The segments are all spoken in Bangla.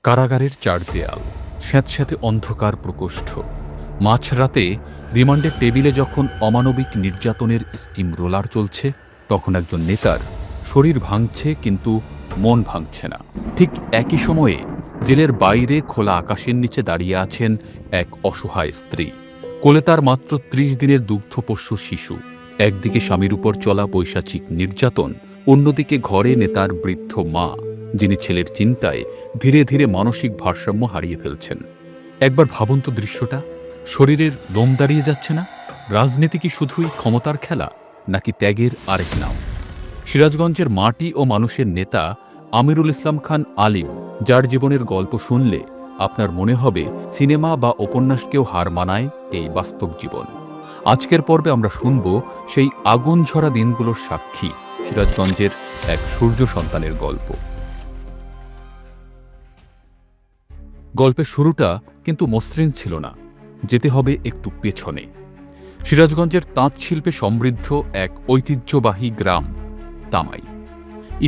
কারাগারের চার দেয়াল, স্যাঁতস্যাঁতে অন্ধকার প্রকোষ্ঠ। মাঝরাতে রিমান্ডের টেবিলে যখন অমানবিক নির্যাতনের স্টিম রোলার চলছে, তখন একজন নেতার শরীর ভাঙছে কিন্তু মন ভাঙছে না। ঠিক একই সময়ে জেলের বাইরে খোলা আকাশের নিচে দাঁড়িয়ে আছেন এক অসহায় স্ত্রী। কোলে তার মাত্র ৩০ দিনের দুগ্ধপোষ্য শিশু। একদিকে স্বামীর উপর চলা পৈশাচিক নির্যাতন, অন্যদিকে ঘরে নেতার বৃদ্ধ মা, যিনি ছেলের চিন্তায় ধীরে ধীরে মানসিক ভারসাম্য হারিয়ে ফেলছেন। একবার ভাবুন তো দৃশ্যটা, শরীরের লোম দাঁড়িয়ে যাচ্ছে না। রাজনীতি কি শুধুই ক্ষমতার খেলা, নাকি ত্যাগের আরেক নাম? সিরাজগঞ্জের মাটি ও মানুষের নেতা আমিরুল ইসলাম খান আলিম, যার জীবনের গল্প শুনলে আপনার মনে হবে সিনেমা বা উপন্যাসকেও হার মানায় এই বাস্তব জীবন। আজকের পর্বে আমরা শুনব সেই আগুন ঝরা দিনগুলোর সাক্ষী সিরাজগঞ্জের এক সূর্য সন্তানের গল্প। গল্পের শুরুটা কিন্তু মসৃণ ছিল না। যেতে হবে একটু পেছনে। সিরাজগঞ্জের তাঁত শিল্পে সমৃদ্ধ এক ঐতিহ্যবাহী গ্রাম তামাই।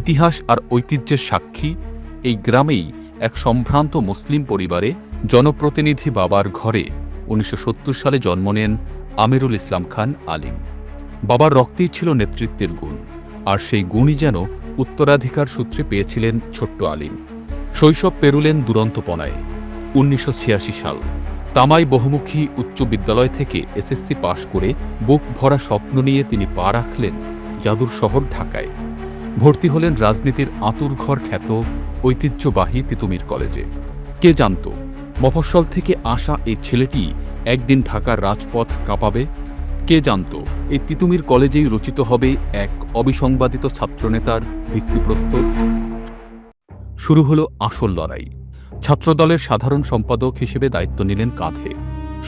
ইতিহাস আর ঐতিহ্যের সাক্ষী এই গ্রামেই এক সম্ভ্রান্ত মুসলিম পরিবারে জনপ্রতিনিধি বাবার ঘরে ১৯৭০ সালে জন্ম নেন আমিরুল ইসলাম খান আলিম। বাবার রক্তেই ছিল নেতৃত্বের গুণ, আর সেই গুণই যেন উত্তরাধিকার সূত্রে পেয়েছিলেন ছোট্ট আলিম। শৈশব পেরুলেন দুরন্তপনায়। ১৯৮৬ সাল তামাই বহুমুখী উচ্চ বিদ্যালয় থেকে এসএসসি পাশ করে বুক ভরা স্বপ্ন নিয়ে তিনি পা রাখলেন জাদুর শহর ঢাকায়। ভর্তি হলেন রাজনীতির আঁতুড়ঘর খ্যাত ঐতিহ্যবাহী তিতুমির কলেজে। কে জানত মফস্বল থেকে আসা এই ছেলেটি একদিন ঢাকার রাজপথ কাঁপাবে? কে জানত এই তিতুমির কলেজেই রচিত হবে এক অবিসংবাদিত ছাত্রনেতার ভিত্তিপ্রস্তর? শুরু হলো আসল লড়াই। ছাত্রদলের সাধারণ সম্পাদক হিসেবে দায়িত্ব নিলেন কাঁধে।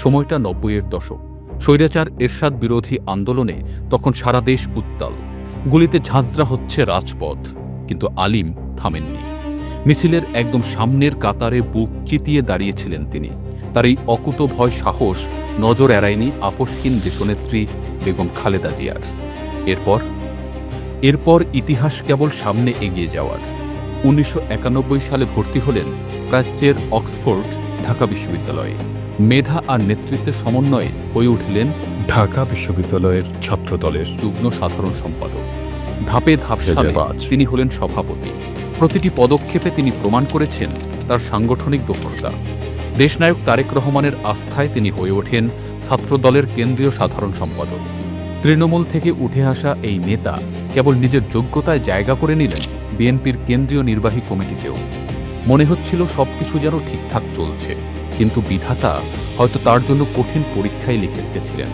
সময়টা ৯০-এর দশক। স্বৈরাচার এরশাদ বিরোধী আন্দোলনে তখন সারা দেশ উত্তাল। গুলিতে ঝাঁঝরা হচ্ছে রাজপথ, কিন্তু আলিম থামেননি। মিছিলের একদম সামনের কাতারে বুক চিতিয়ে দাঁড়িয়েছিলেন তিনি। তার এই অকুতোভয় সাহস নজর এড়ায়নি আপসহীন দেশনেত্রী বেগম খালেদা জিয়ার। এরপর ইতিহাস কেবল সামনে এগিয়ে যাওয়ার। ১৯৯১ সালে ভর্তি হলেন প্রাচ্যের অক্সফোর্ড ঢাকা বিশ্ববিদ্যালয়ে। মেধা আর নেতৃত্বের সমন্বয়ে হয়ে উঠলেন ঢাকা বিশ্ববিদ্যালয়ের ছাত্রদলের যুগ্ম সাধারণ সম্পাদক। ধাপে ধাপ সালে তিনি হলেন সভাপতি। প্রতিটি পদক্ষেপে তিনি প্রমাণ করেছেন তার সাংগঠনিক দক্ষতা। দেশনায়ক তারেক রহমানের আস্থায় তিনি হয়ে ওঠেন ছাত্রদলের কেন্দ্রীয় সাধারণ সম্পাদক। তৃণমূল থেকে উঠে আসা এই নেতা কেবল নিজের যোগ্যতায় জায়গা করে নিলেন বিএনপির কেন্দ্রীয় নির্বাহী কমিটিতেও। মনে হচ্ছিল সবকিছু যেন ঠিকঠাক চলছে, কিন্তু বিধাতা হয়তো তার জন্য কঠিন পরীক্ষায় লিখে রেখেছিলেন।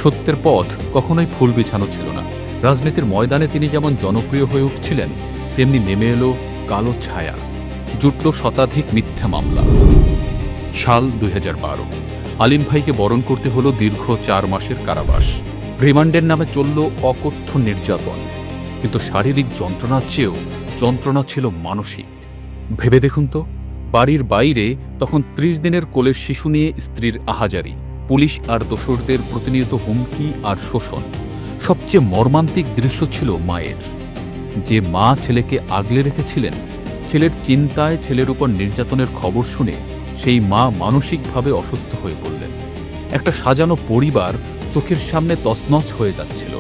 সত্যের পথ কখনোই ফুল বিছানো ছিল না। রাজনীতির ময়দানে তিনি যেমন জনপ্রিয় হয়ে উঠছিলেন, তেমনি নেমে এলো কালো ছায়া। জুটল শতাধিক মিথ্যা মামলা। সাল ২০১২। আলিম ভাইকে বরণ করতে হলো দীর্ঘ ৪ মাসের কারাবাস। রিমান্ডের নামে চলল অকথ্য নির্যাতন, কিন্তু শারীরিক যন্ত্রণার চেয়েও যন্ত্রণা ছিল মানসিক। ভেবে দেখুন তো, বাড়ির বাইরে তখন ৩০ দিনের কোলের শিশু নিয়ে স্ত্রীর আহাজারি, পুলিশ আর দোসরদের প্রতিনিয়ত হুমকি আর শোষণ। সবচেয়ে মর্মান্তিক দৃশ্য ছিল মায়ের। যে মা ছেলেকে আগলে রেখেছিলেন, ছেলের চিন্তায় ছেলের উপর নির্যাতনের খবর শুনে সেই মা মানসিকভাবে অসুস্থ হয়ে পড়লেন। একটা সাজানো পরিবার চোখের সামনে তছনছ হয়ে যাচ্ছিল।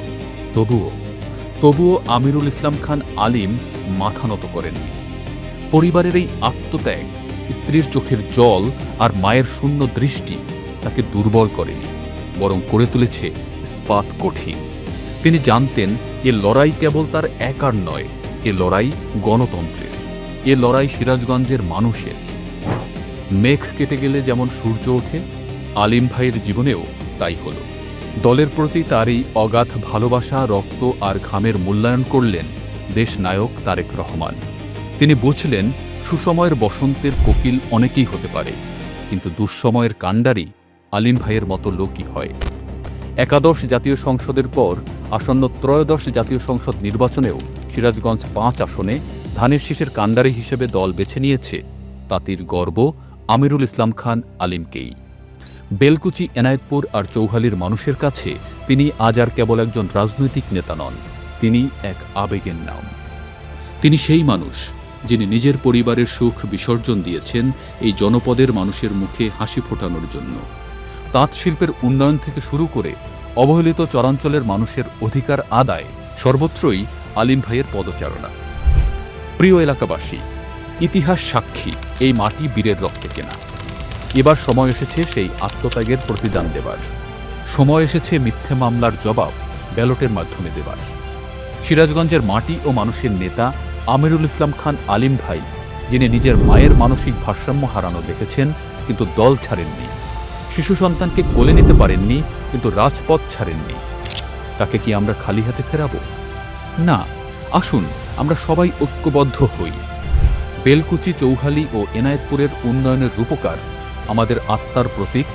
তবুও আমিরুল ইসলাম খান আলিম মাথা নত করেননি। পরিবারের এই আত্মত্যাগ, স্ত্রীর চোখের জল আর মায়ের শূন্য দৃষ্টি তাকে দুর্বল করেনি, বরং করে তুলেছে ইস্পাত কঠিন। তিনি জানতেন এ লড়াই কেবল তার একার নয়, এ লড়াই গণতন্ত্রের, এ লড়াই সিরাজগঞ্জের মানুষের। মেঘ কেটে গেলে যেমন সূর্য ওঠে, আলিম ভাইয়ের জীবনেও তাই হলো। দলের প্রতি তার এই অগাধ ভালোবাসা, রক্ত আর ঘামের মূল্যায়ন করলেন দেশনায়ক তারেক রহমান। তিনি বুঝলেন সুসময়ের বসন্তের কোকিল অনেকেই হতে পারে, কিন্তু দুঃসময়ের কাণ্ডারি আলিম ভাইয়ের মতো লোকই হয়। একাদশ জাতীয় সংসদের পর আসন্ন ত্রয়োদশ জাতীয় সংসদ নির্বাচনেও সিরাজগঞ্জ ৫ আসনে ধানের শীষের কাণ্ডারি হিসেবে দল বেছে নিয়েছে তাঁতির গর্ব আমিরুল ইসলাম খান আলিমকেই। বেলকুচি, এনায়েতপুর আর চৌহালির মানুষের কাছে তিনি আজ আর কেবল একজন রাজনৈতিক নেতা নন, তিনি এক আবেগের নাম। তিনি সেই মানুষ যিনি নিজের পরিবারের সুখ বিসর্জন দিয়েছেন এই জনপদের মানুষের মুখে হাসি ফোটানোর জন্য। তাঁত শিল্পের উন্নয়ন থেকে শুরু করে অবহেলিত চরাঞ্চলের মানুষের অধিকার আদায়, সর্বত্রই আলিম ভাইয়ের পদচারণা। প্রিয় এলাকাবাসী, ইতিহাস সাক্ষী এই মাটি বীরের রক্তে কেনা। এবার সময় এসেছে সেই আত্মত্যাগের প্রতিদান দেবার। সময় এসেছে মিথ্যে মামলার জবাব ব্যালটের মাধ্যমে দেবার। সিরাজগঞ্জের মাটি ও মানুষের নেতা আমিরুল ইসলাম খান আলিম ভাই, যিনি নিজের মায়ের মানসিক ভারসাম্য হারানো দেখেছেন কিন্তু দল ছাড়েননি, শিশু সন্তানকে কোলে নিতে পারেননি কিন্তু রাজপথ ছাড়েননি, তাকে কি আমরা খালি হাতে ফেরাবো? না, আসুন আমরা সবাই ঐক্যবদ্ধ হই। বেলকুচি, চৌহালি ও এনায়েতপুরের উন্নয়নের রূপকার আমাদের আত্মার প্রতীক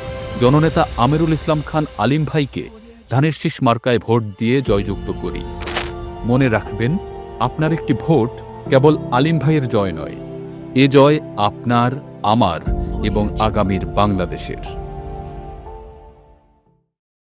জননেতা আমিরুল ইসলাম খান আলিম ভাইকে ধানের শীষ মার্কায় ভোট দিয়ে জয়যুক্ত করি। মনে রাখবেন, আপনার একটি ভোট কেবল আলিম ভাইয়ের জয় নয়, এ জয় আপনার, আমার এবং আগামীর বাংলাদেশের।